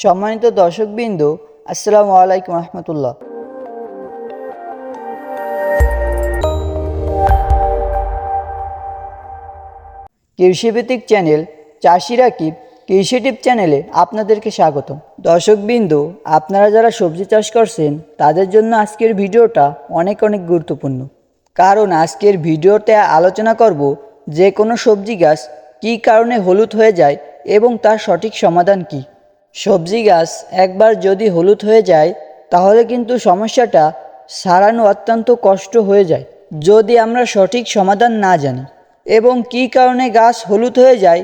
সম্মানিত দর্শকবৃন্দ, আসসালামু আলাইকুম রহমতুল্লাহ। কৃষিভিত্তিক চ্যানেল চাষি রাকিব কৃষি টিপ চ্যানেলে আপনাদেরকে স্বাগতম। দর্শকবৃন্দ, আপনারা যারা সবজি চাষ করছেন তাদের জন্য আজকের ভিডিওটা অনেক গুরুত্বপূর্ণ, কারণ আজকের ভিডিওতে আলোচনা করব যে কোনো সবজি গাছ কী কারণে হলুদ হয়ে যায় এবং তার সঠিক সমাধান কী। সবজি গাছ একবার যদি হলুদ হয়ে যায় তাহলে কিন্তু সমস্যাটা সারানো অত্যন্ত কষ্ট হয়ে যায় যদি আমরা সঠিক সমাধান না জানি, এবং কী কারণে গাছ হলুদ হয়ে যায়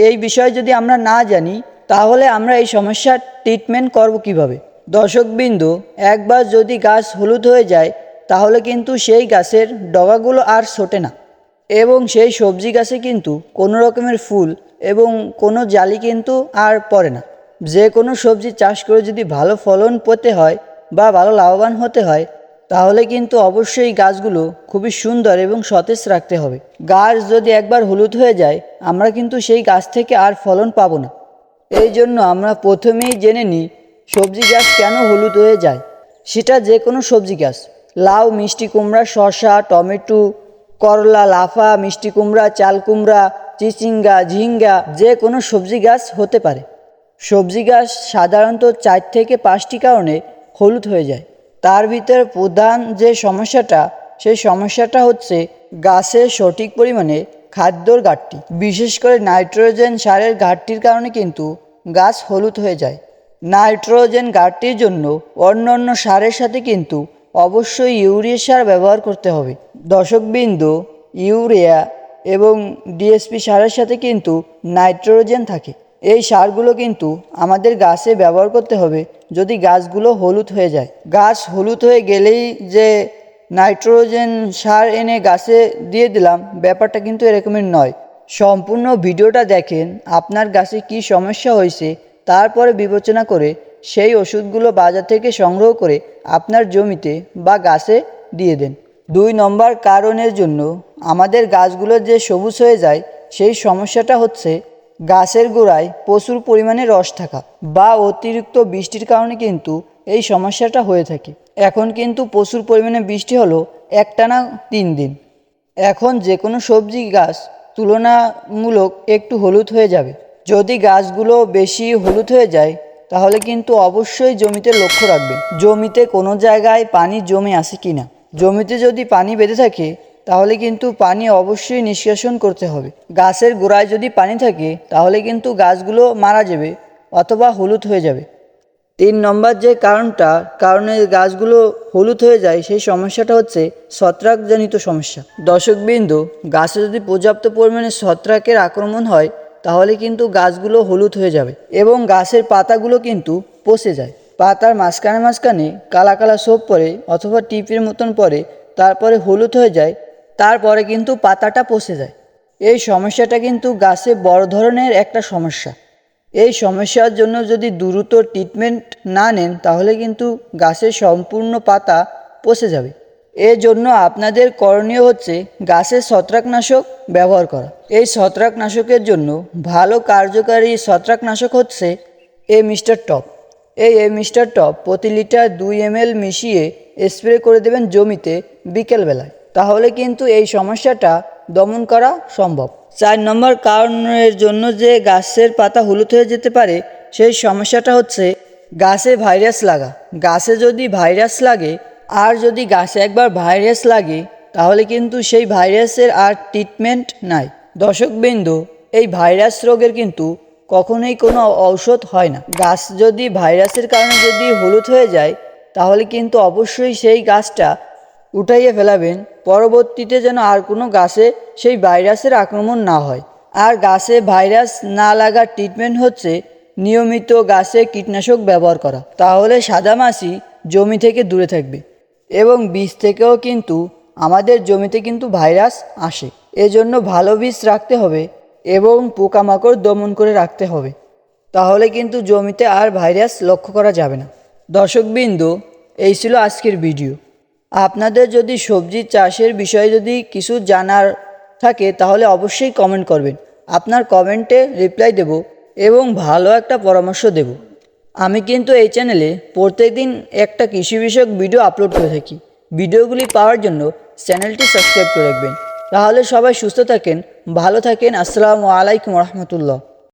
এই বিষয়ে যদি আমরা না জানি তাহলে আমরা এই সমস্যার ট্রিটমেন্ট করব কিভাবে। দর্শকবৃন্দ, একবার যদি গাছ হলুদ হয়ে যায় তাহলে কিন্তু সেই গাছের ডগাগুলো আর ছোটে না, এবং সেই সবজি গাছে কিন্তু কোনো রকমের ফুল এবং কোনো জালি কিন্তু আর পড়ে না। যে কোনো সবজি চাষ করে যদি ভালো ফলন পেতে হয় বা ভালো লাভবান হতে হয় তাহলে কিন্তু অবশ্যই গাছগুলো খুবই সুন্দর এবং সতেজ রাখতে হবে। গাছ যদি একবার হলুদ হয়ে যায় আমরা কিন্তু সেই গাছ থেকে আর ফলন পাবো না। এই জন্য আমরা প্রথমেই জেনে নিই সবজি গাছ কেন হলুদ হয়ে যায়। সেটা যে কোনো সবজি গাছ, লাউ, মিষ্টি কুমড়া, শসা, টমেটো, করলা, লাফা, মিষ্টি কুমড়া, চাল কুমড়া, চিচিঙ্গা, ঝিঙ্গা, যে কোনো সবজি গাছ হতে পারে। সবজি গাছ সাধারণত 4 থেকে 5টি কারণে হলুদ হয়ে যায়। তার ভিতরে প্রধান যে সমস্যাটা, সেই সমস্যাটা হচ্ছে গাছের সঠিক পরিমাণে খাদ্যর ঘাটতি, বিশেষ করে নাইট্রোজেন সারের ঘাটতির কারণে কিন্তু গাছ হলুদ হয়ে যায়। নাইট্রোজেন ঘাটতির জন্য অন্যান্য সারের সাথে কিন্তু অবশ্যই ইউরিয়া সার ব্যবহার করতে হবে। দর্শকবৃন্দ, ইউরিয়া এবং ডিএসপি সারের সাথে কিন্তু নাইট্রোজেন থাকে। এই সারগুলো কিন্তু আমাদের গাছে ব্যবহার করতে হবে যদি গাছগুলো হলুদ হয়ে যায়। গাছ হলুদ হয়ে গেলেই যে নাইট্রোজেন সার এনে গাছে দিয়ে দিলাম, ব্যাপারটা কিন্তু এরকমের নয়। সম্পূর্ণ ভিডিওটা দেখেন, আপনার গাছে কি সমস্যা হয়েছে তারপরে বিবেচনা করে সেই ওষুধগুলো বাজার থেকে সংগ্রহ করে আপনার জমিতে বা গাছে দিয়ে দেন। 2 নম্বর কারণের জন্য আমাদের গাছগুলো যে সবুজ হয়ে যায় সেই সমস্যাটা হচ্ছে গাছের গোড়ায় প্রচুর পরিমাণে রস থাকা বা অতিরিক্ত বৃষ্টির কারণে কিন্তু এই সমস্যাটা হয়ে থাকে। এখন কিন্তু প্রচুর পরিমাণে বৃষ্টি হলো একটানা 3 দিন। এখন যে কোনো সবজি গাছ তুলনামূলক একটু হলুদ হয়ে যাবে। যদি গাছগুলো বেশি হলুদ হয়ে যায় তাহলে কিন্তু অবশ্যই জমিতে লক্ষ্য রাখবেন জমিতে কোনো জায়গায় পানি জমে আছে কিনা। জমিতে যদি পানি বেঁধে থাকে তাহলে কিন্তু পানি অবশ্যই নিষ্কাশন করতে হবে। গাছের গোড়ায় যদি পানি থাকে তাহলে কিন্তু গাছগুলো মারা যাবে অথবা হলুদ হয়ে যাবে। 3 নম্বর যে কারণে গাছগুলো হলুদ হয়ে যায় সেই সমস্যাটা হচ্ছে ছত্রাকজনিত সমস্যা। দর্শকবৃন্দ, গাছে যদি পর্যাপ্ত পরিমাণে ছত্রাকের আক্রমণ হয় তাহলে কিন্তু গাছগুলো হলুদ হয়ে যাবে এবং গাছের পাতাগুলো কিন্তু পচে যায়। পাতার মাঝখানে কালা কালা ছোপ পড়ে অথবা টিপের মতন পড়ে, তারপরে হলুদ হয়ে যায়, তারপরে কিন্তু পাতাটা পচে যায়। এই সমস্যাটা কিন্তু গাছে বড় ধরনের একটা সমস্যা। এই সমস্যার জন্য যদি দ্রুত ট্রিটমেন্ট না নেন তাহলে কিন্তু গাছের সম্পূর্ণ পাতা পচে যাবে। এর জন্য আপনাদের করণীয় হচ্ছে গাছের ছত্রাকনাশক ব্যবহার করা। এই ছত্রাকনাশকের জন্য ভালো কার্যকারী ছত্রাকনাশক হচ্ছে মিস্টার টপ। এই মিস্টার টপ প্রতি লিটার 2 ml মিশিয়ে স্প্রে করে দেবেন জমিতে বিকেলবেলায়, তাহলে কিন্তু এই সমস্যাটা দমন করা সম্ভব। 4 নম্বর কারণের জন্য যে গাছের পাতা হলুদ হয়ে যেতে পারে সেই সমস্যাটা হচ্ছে গাছে ভাইরাস লাগা। গাছে যদি ভাইরাস লাগে, আর যদি গাছে একবার ভাইরাস লাগে তাহলে কিন্তু সেই ভাইরাসের আর ট্রিটমেন্ট নাই। দর্শকবৃন্দ, এই ভাইরাস রোগের কিন্তু কখনোই কোনো ঔষধ হয় না। গাছ যদি ভাইরাসের কারণে যদি হলুদ হয়ে যায় তাহলে কিন্তু অবশ্যই সেই গাছটা উঠাইয়ে ফেলাবেন, পরবর্তীতে যেন আর কোনো গাছে সেই ভাইরাসের আক্রমণ না হয়। আর গাছে ভাইরাস না লাগার ট্রিটমেন্ট হচ্ছে নিয়মিত গাছে কীটনাশক ব্যবহার করা, তাহলে সাদামাছি জমি থেকে দূরে থাকবে এবং বীজ থেকেও কিন্তু আমাদের জমিতে কিন্তু ভাইরাস আসে। এজন্য ভালো বীজ রাখতে হবে এবং পোকামাকড় দমন করে রাখতে হবে, তাহলে কিন্তু জমিতে আর ভাইরাস লক্ষ্য করা যাবে না। দর্শকবৃন্দ, এই ছিল আজকের ভিডিও। আপনাদের যদি সবজি চাষের বিষয়ে যদি কিছু জানার থাকে তাহলে অবশ্যই কমেন্ট করবেন। আপনার কমেন্টে রিপ্লাই দেব এবং ভালো একটা পরামর্শ দেব। আমি কিন্তু এই চ্যানেলে প্রত্যেকদিন একটা কৃষি বিষয়ক ভিডিও আপলোড করে থাকি। ভিডিওগুলি পাওয়ার জন্য চ্যানেলটি সাবস্ক্রাইব করে রাখবেন। তাহলে সবাই সুস্থ থাকেন, ভালো থাকেন। আসসালামু আলাইকুম রহমতুল্লাহ।